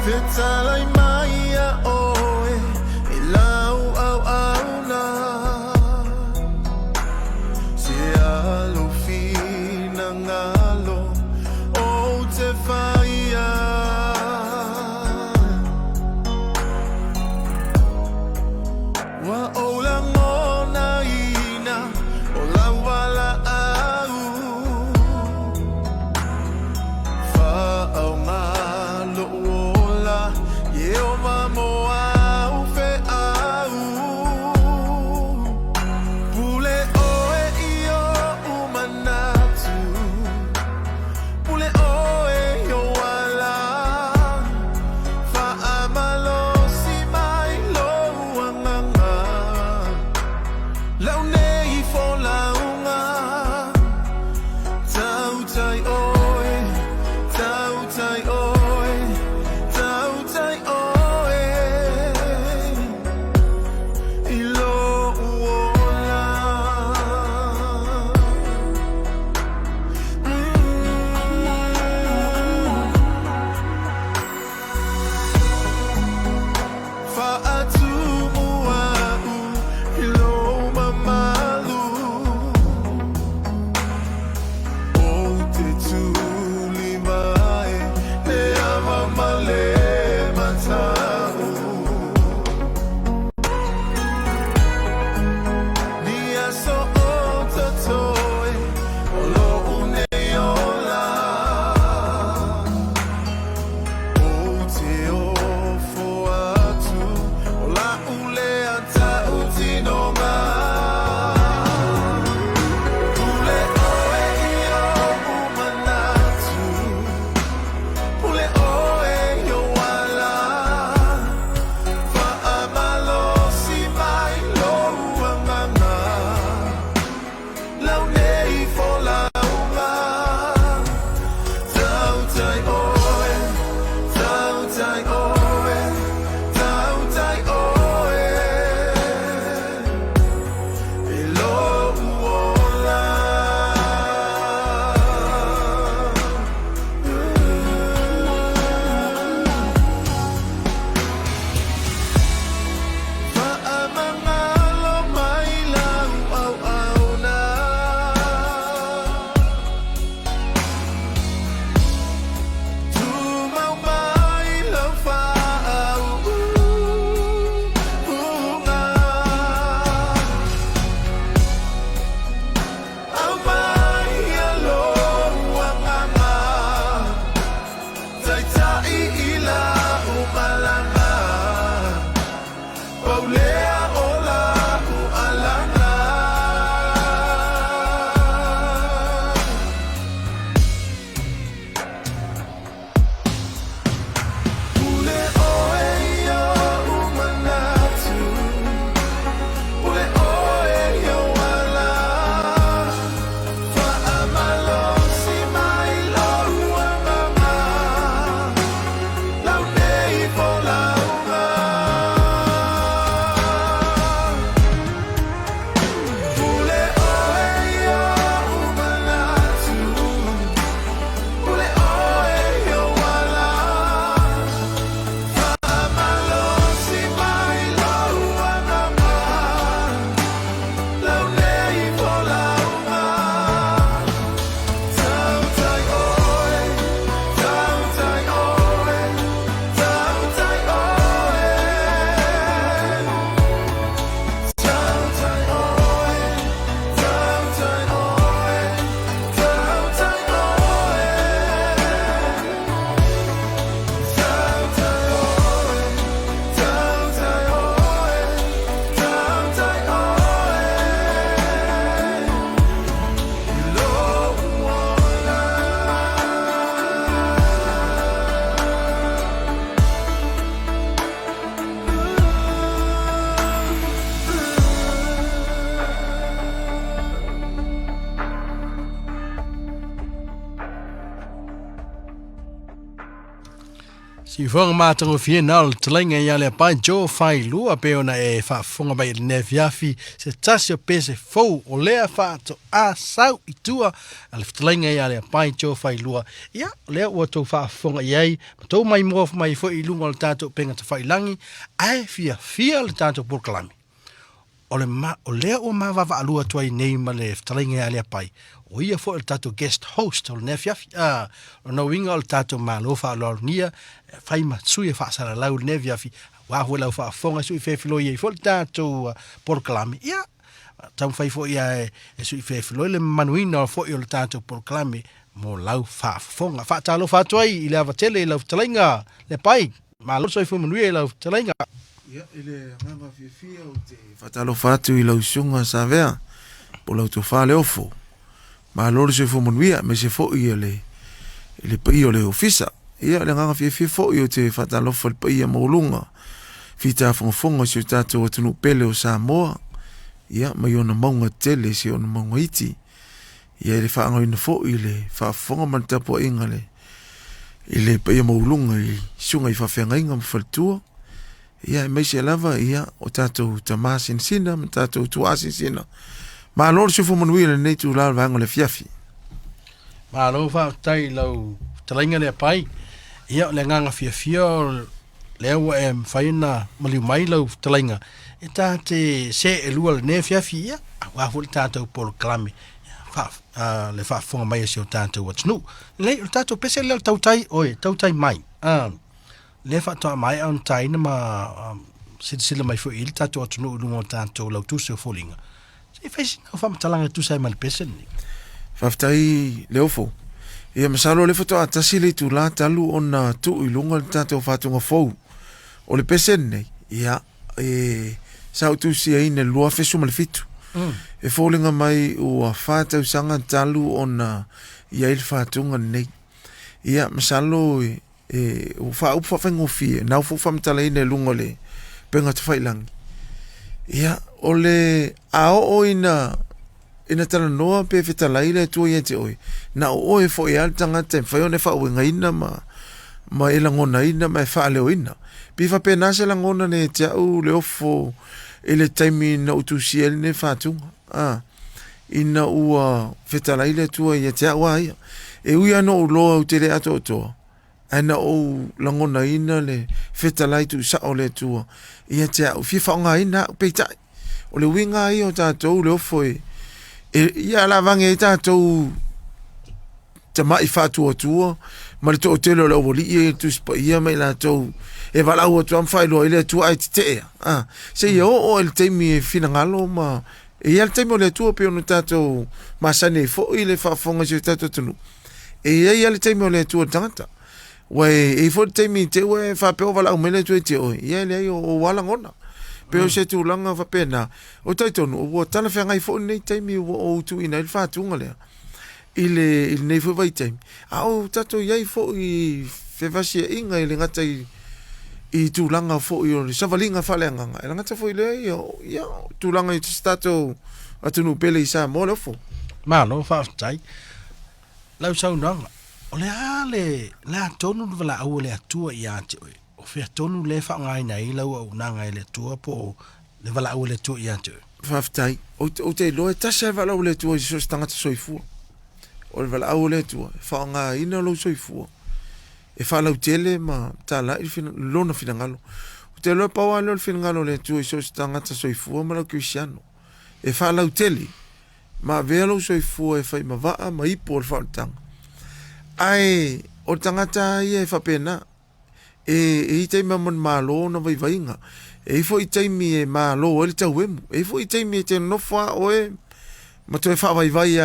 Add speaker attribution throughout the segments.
Speaker 1: Talay maya oe ilaw aw na sialo finangalo o te faya wa olang ona ina olang wala au fa au ngalo Yo mamo au fe au Pule oe iyo umanatu Pule oe yo wala Fa amalo si mai lo anganga Lau nei fo launga Tau tai oe Tau tai oe Fa atu mua u ilo mama
Speaker 2: Si fonga matango fiena o talenga ia le pai jo fai lua pe ona e fa fonga bai ne viafi se tasio pese fou o lea fa to a sau itua ale talenga ia le pai jo fai lua ia lea o to fa fonga iai to mai mo mai fo i lunga o tato penga te fai langi ai fia le tato porklami o lea o ma va alua tuai nei ma le talenga ia le pai o ia fo el tato guest host o ne fiafi o no winga o tato malofa lo nia fai matsui fa sala lau ne viafi wa ho lau fa fonga sui fe filo ia fo tato porklami ia tam fai fo ia sui fe filo le manuina fo il tato porklami mo lau fa fonga fa talo fa tuai ile va tele lau talenga le pai malo soi fo manuia lau talenga
Speaker 3: ia ile nganga fia o te fatalo fatu i lau sunga sa vea po lau to fa le ofo ma lor se fo manuia me se fo i le pai o le ofisa ia le nganga fia fo i o te fatalo fo le pai a maulunga fita fonga se tato o tunu pele o Samoa ia mai ona maunga tele se ona maunga iti ia le fa ngoi na fo i le fa fonga man tapo inga le i le pai a maulunga i sunga i fa fenga inga mfaltua ia mai se lava ia o tato tamasin sina ma tato tuasin sina ma lor se fo manuia le nei tu la vanga le fiafi
Speaker 2: ma lo fa tai lau talenga le pai ia le nganga fia le wa faina mali mai lau talenga e tate se e lua le ne fiafi ia wa fo tato por klami fa le fa fonga mai se o tato watnu le tato pese le tautai mai le fa to mai on tai na ma sila mai fo il tato watnu lu mo tato lau tu se folinga se fez no fa talanga tu sai mal pese ni
Speaker 3: faftai le ofo ia masalo le foto atasi le tu la talu ona tu i lunga tato fatunga fou o le pese nei ia sau tu si ai ne lua fesu mal fitu e folinga mai o fata usanga talu ona ia il fatunga nei ia masalo o fa ufa fengo fie na fu fam tala ne lunga le penga te failang ia ole ao ina tala noa pe feta laile tu ia te oi na o e fo ia tanga te fa one fa wenga ina ma ela ngona ina ma fa le ina pi fa pe na se la ngona ne te au le ofo ele taimi na utu siel ne fa tu ina ua feta laile tu ia te wa ia e uia no lo te le ato to ana o langona ina le feta lai tu sa ole tu ia te au fi fa nga ina pe ta o le winga i o tatou le ofo ia la vange i tatou te mai fatu o tua ma le to telo le ovoli i tu spa ia mai la tou e vala o tu am failo ile tu ai te se io o il temi fina ngalo ma e ia il temi le tu pe no tatou ma sane fo ile fa fonga je tatou tunu e ia il temi le tu tanta we e fo temi te we fa pe o vala o mele tu te o ia le o wala ngona pe o se tu langa fa pena o taitonu o tala fe ngai fo nei taimi o tu ina il fatunga le il nei fo vai taimi au tato iai fo i fe vasi inga ile ngata i tu langa fo i o savalinga fa le nganga ile ngata fo ile ia tu langa i stato atunu pele i sa mo lo fo
Speaker 2: ma no fa tai lau sau nanga o le tonu vala au le atua i ate o fe tonu le fa ngai nei lau au nanga le tua po le vala au le tua i ate
Speaker 3: faftai o te lo ta se vala au le tua so stanga soifu o le vala au le tua fa ngai ina lo soifu e fa lau tele ma tala il fin lona finangalo o te lo pa wa lo finangalo le tua so stanga soifu ma lo cristiano e fa lau tele ma velo soifu e fa ma va ma i por fa tanga ai o tangata ia fa pena e te mamon malo no vai vainga e fo i te mi e malo ele te wemu e fo i te mi te no fa o e ma te fa vai vai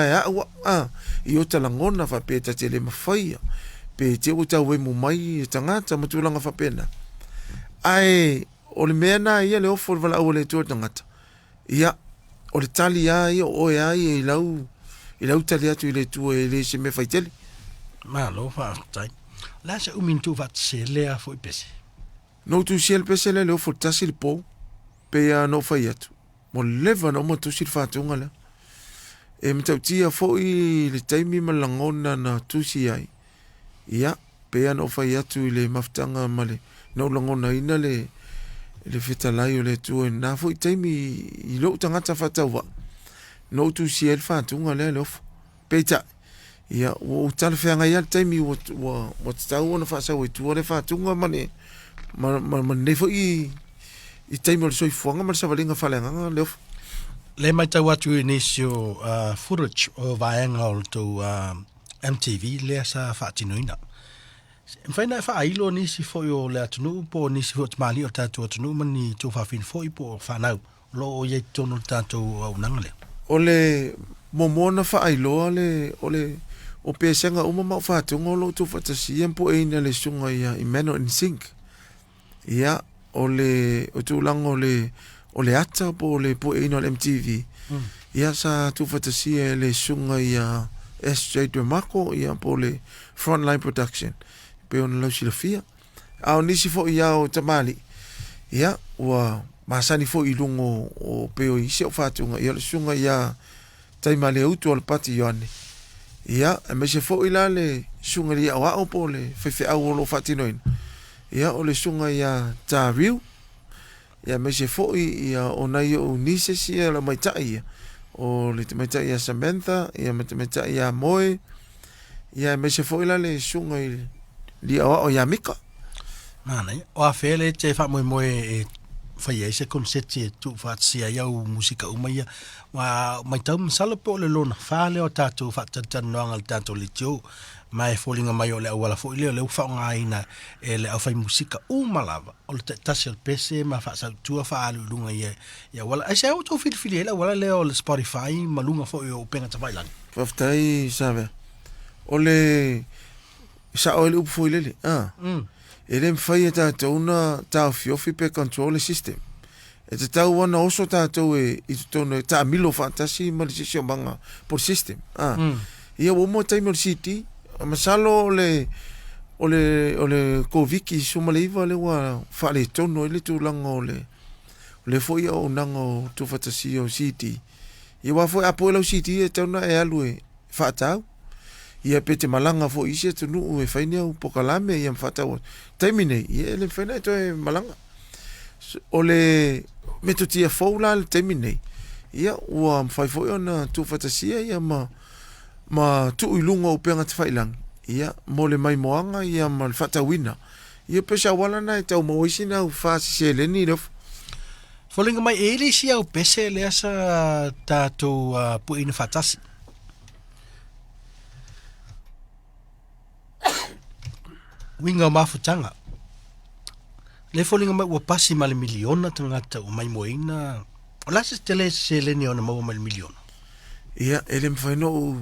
Speaker 3: i o talangona fa pe te le mafai pe te o te wemu mai tangata ma tu langa fa pena ai o le mena ia le ofo vala o le tu tangata ia o le tali ai o e ai i lau tali atu i le tu e le se me fai tele
Speaker 2: malo fa tai la se umintu vat se lea foi pese
Speaker 3: no tu siel pese le ofo tasi le po pe ya no fai atu mo leva no mo tu sil fatunga le e mtau tia fo i le taimi malangona na tu si ai ia pea no fai atu i le maftanga ma le no langona ina le fetalai o le tu na fo i taimi i lo tangata fatawa no tu si el fatunga le lof peita ia o tal feanga ia taimi o tau ona fa sa o tu le fatunga mane ma ne fo i taimi o soi fuanga ma sa valinga falenga lof
Speaker 2: le mai tau atu inisio footage o vaenga o to MTV le sa fatinoina. Faina fa ailo nisi fo yo le atunu po nisi fo tmali o tatu atunu mani to fa fin fo ipo fa nau lo ye tono tatu au nangale.
Speaker 3: Ole momona fa ailo ole o pesenga uma ma fa tungo lo to fa tsi empo ina le sunga ia imeno in sync. Ia ole o tu lang ole ata po le po ina MTV. Ia sa tu fa tsi le sunga ia SJ Marco ia po le Frontline Production. Pe on lo silafia. Au nisi fo ia o tamali. Ia wa masani fo i lungo o peo i se o fatunga ia le sunga ia taima le utu al pati yoane. Ia me se fo ila le sunga ia wa o po le fefe au lo fatinoin. Ia o le sunga ia ta riu. Ia me se fo ia ona ia o nise si la maitai. O le maitai ia Samantha, ia maitai ia Moe. Ia me se fo ila le sunga li o ia mika.
Speaker 2: Mana o a fele te fa mo e fai ese concetti tu fa sia ia o musica uma ia wa mai tau sala po le lona fa le o tatu fa tatan no al tatu le tio mai falling mai o le wala fo le fa nga ina e le fai musica uma lava o le tasel pese ma fa sa tu fa alu lunga ia wala ese o to fil la wala le o Spotify malunga fo o penga tavailan
Speaker 3: faftai sabe o le sa o le fo le ele fai ta tona ta fiofi pe control system e te tau wana oso tātou i tono ta milo fantasi malisisio manga por system ia o mo taimor city masalo le ole koviki sumaleiva le wa fale tono ile tu lango le foi o nango tu fatasi o city ia wa foi apolo city e tona e alue fatau ia pete malanga fo ise tu nu e faina o pokalame ia fatau taimine ia le faina to e malanga ole metotia foula le taimine ia wa fai foi ona tu fatasi ia ma tu ilunga o penga te failang ia mole mai moanga ia mal fatawina ia pesa wala na tau mo isina u fa se le ni lo
Speaker 2: folinga mai ele sia o pese le asa tato pu ina fatasi winga mafutanga le folinga mai wa pasi mal miliona tangata o mai moina o la se tele se le ni ona mo mal miliona
Speaker 3: ia ele mfaino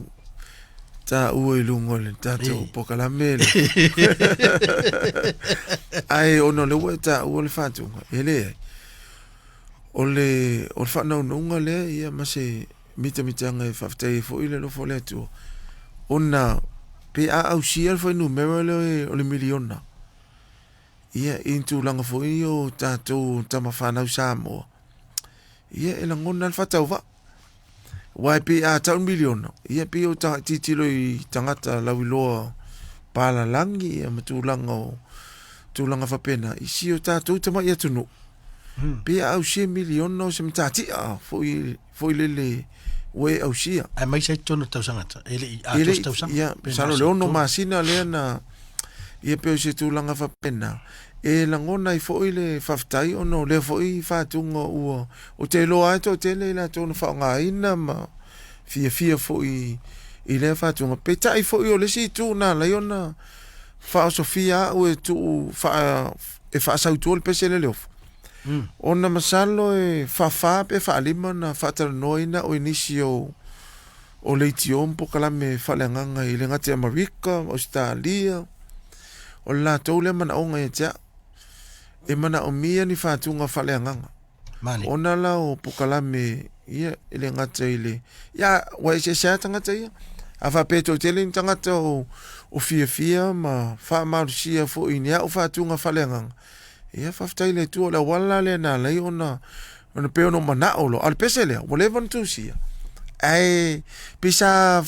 Speaker 3: ta ue lungol tato pokalame ai ono le weta o le fatu ele ole fa no nunga le ia mase mitanga e faftai fo ile lo fole tu ona pe a au sia fo numero le o le miliona ia into langa fo io tato tamafana usamo ia ela ngona fatau va wai pe a tau miliona ia pe o ta titilo i tangata lawiloa pala langi ia matulanga fa pena i si o tatou tama ia tunu pe au si miliona o se mtati a foi lele we au sia
Speaker 2: ai mai sai tonu tau sangata ele a tau sang
Speaker 3: ia salo le ono masina le na ia pe o se tulanga fa pena e langona i foi le faftai ono le foi fatunga o te loa to te le la tonu fa nga ina ma fia foi i le fatunga pe tai foi o le si tu na la yona fa sofia o tu fa e fa sa tu le pese le lof ona masalo e fa pe fa lima na fa ter noina o inicio o le tion po kala me fa langa i le ngati America Australia o la tole man o ngai ja e mana o mia ni fatunga faleanga ona la o pukalame ia ele ngata ile ya wa se tanga ia afa peto tele tanga o fia ma fa marsia fo inia o fatunga faleanga ia fa taile tu la wala le na la ona pe ono mana o lo al pesele o levan tu sia ai pisa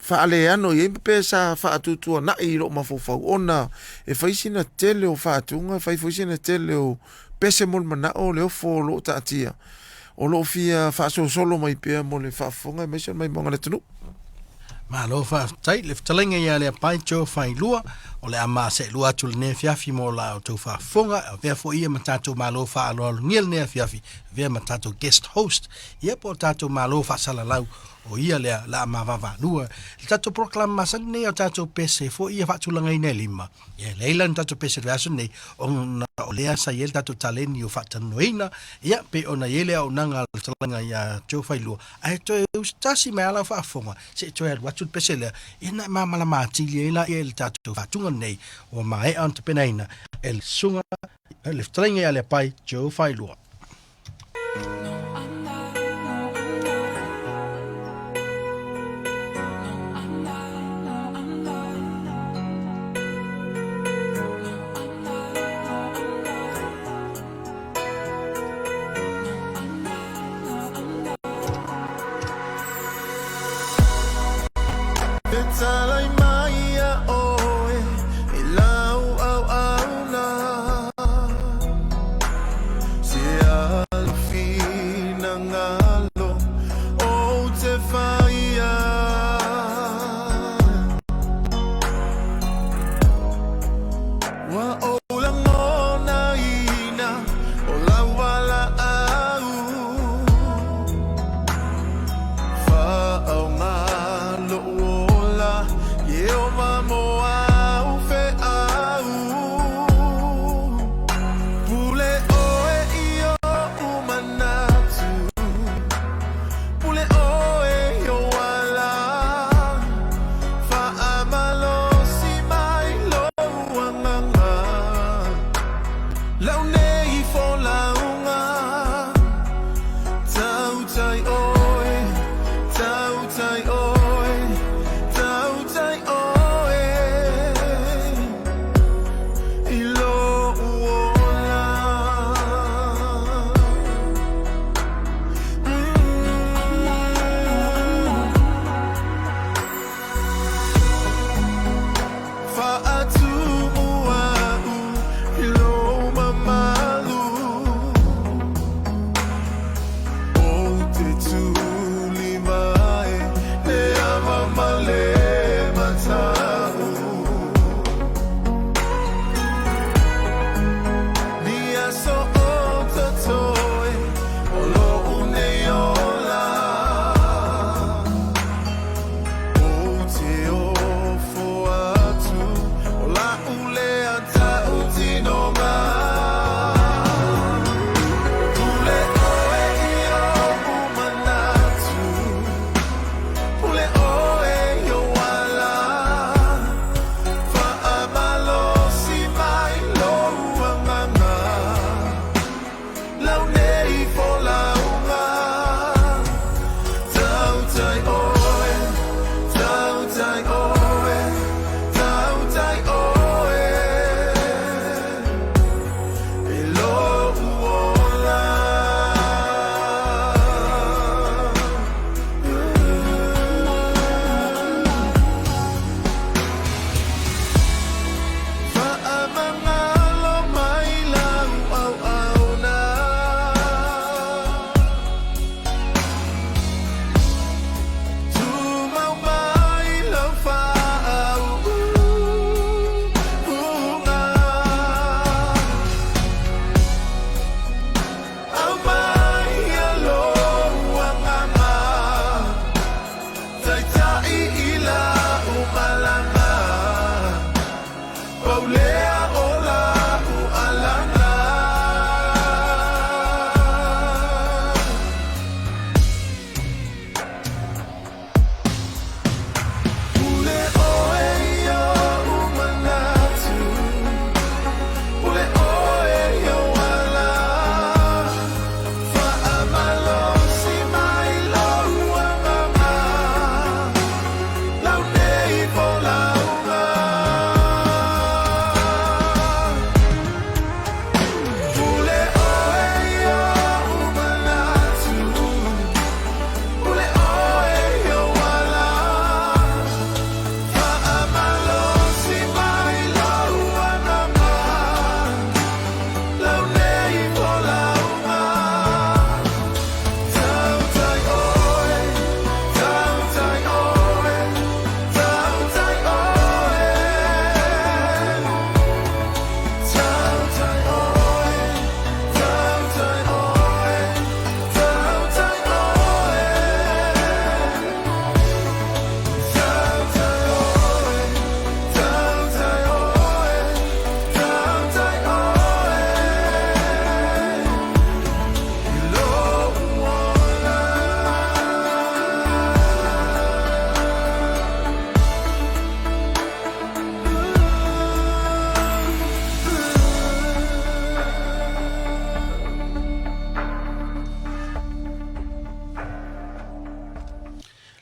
Speaker 3: Whaale ano i pe sa whaatutua na i ro mafofau ona e whaisina tele o whaatunga, whaisina tele o pese mol mana o leo fo lo taatia. O lo fia whaaso solo mai pia mo le whaafonga e mesion mai monga le tunu.
Speaker 2: Ma lo fa tai le talenga ia le pai cho fai lua o le ama se lua tu ne fiafi mo la o tu fa fonga ve fo ia matato malo fa lo ngel ne fiafi ve matato guest host ia po tato malo fa sala lau o ia le la ma va lua le tato proclamation ne o tato pese fo ia fa tu langa ine lima ia leila tato pese version ne on o le sa ia tato taleni o fa tanoina ia pe ona ile o nanga talanga ia cho fai lua ai to stasi me ala fa fonga se to ia watu pese le ina ma mala ma tili ila il tato fa tunga nei o mai ante penaina el sunga le talanga ia le pai cho fai lua.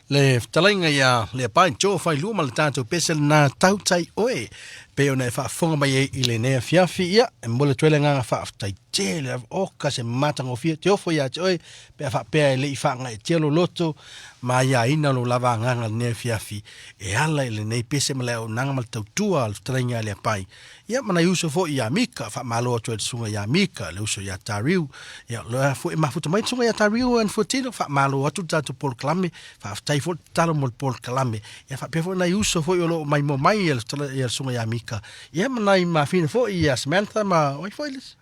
Speaker 2: le talainga ya le pai jo fai lu mal tanto pesel na tau tai oe pe ona fa fonga mai I le ne fiafi ia e mole twele nga fa tai tele o ka se mata ngo fia te ofo ya oe pe fa pe le fa nga telo loto ma ya ina lo lava nga ne fiafi e ala le nei pese male o nanga mal tau tua le talainga le pai ia mana uso fo ia mika fa malo to sunga ya mika le uso ya tariu ia lo fo e mafuta mai sunga ya tariu en fotino fa malo atu tatu por klame fa tai fo talo mol por klame ia fa pe fo na uso fo lo mai mo mai el sunga ya mika ia mana ma fina fo ia Samantha ma oi foiles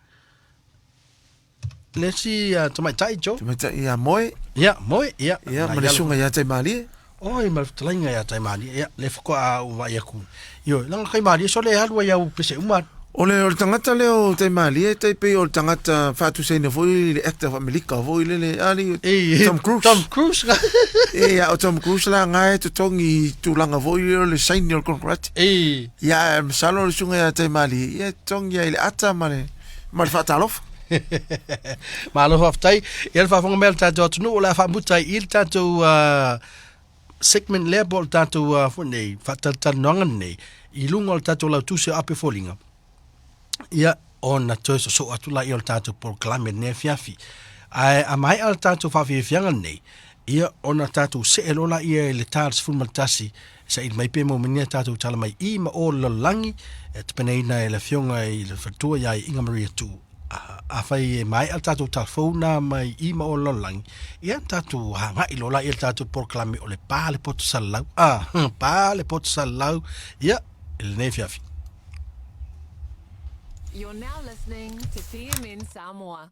Speaker 2: lesi tomai tai jo
Speaker 3: Ia moe.
Speaker 2: ia moi ia
Speaker 3: Ia ma le sunga ia tai mali.
Speaker 2: oi ma talainga ya tai mali ia le fo a wa ia ku yo langa kai mali so le halwa ya pese uma
Speaker 3: O le tangata leo tai mali e tai pe o le tangata fatu seina foi le actor of America foi le ali Tom Cruise. E o Tom Cruise la ngai to tongi tulanga foi le senior contract. Ya salo le sunga ya tai mali e tongi ile ata male mal fatalof.
Speaker 2: Malo hoftai el fa fonga mel tato no la fa mutai il tato segment level tato fo nei fatata nongan nei I lunga tato la tu se ape folinga ia ona toso so atula I tato por klame ne fiafi a mai al tato fa fianga nei ia ona tato se elola ia le tars fulmatasi sa I mai pe mo menia tato tala mai I ma o la langi et peneina le fionga I le fatua ia Inga Maria tu a fai mai al tatu telefona mai I ma o lolang ia tatu hanga I lola il tatu proclame o le pale pot salau pale pot salau ia il ne fiafi.
Speaker 4: You're now listening to TMN Samoa.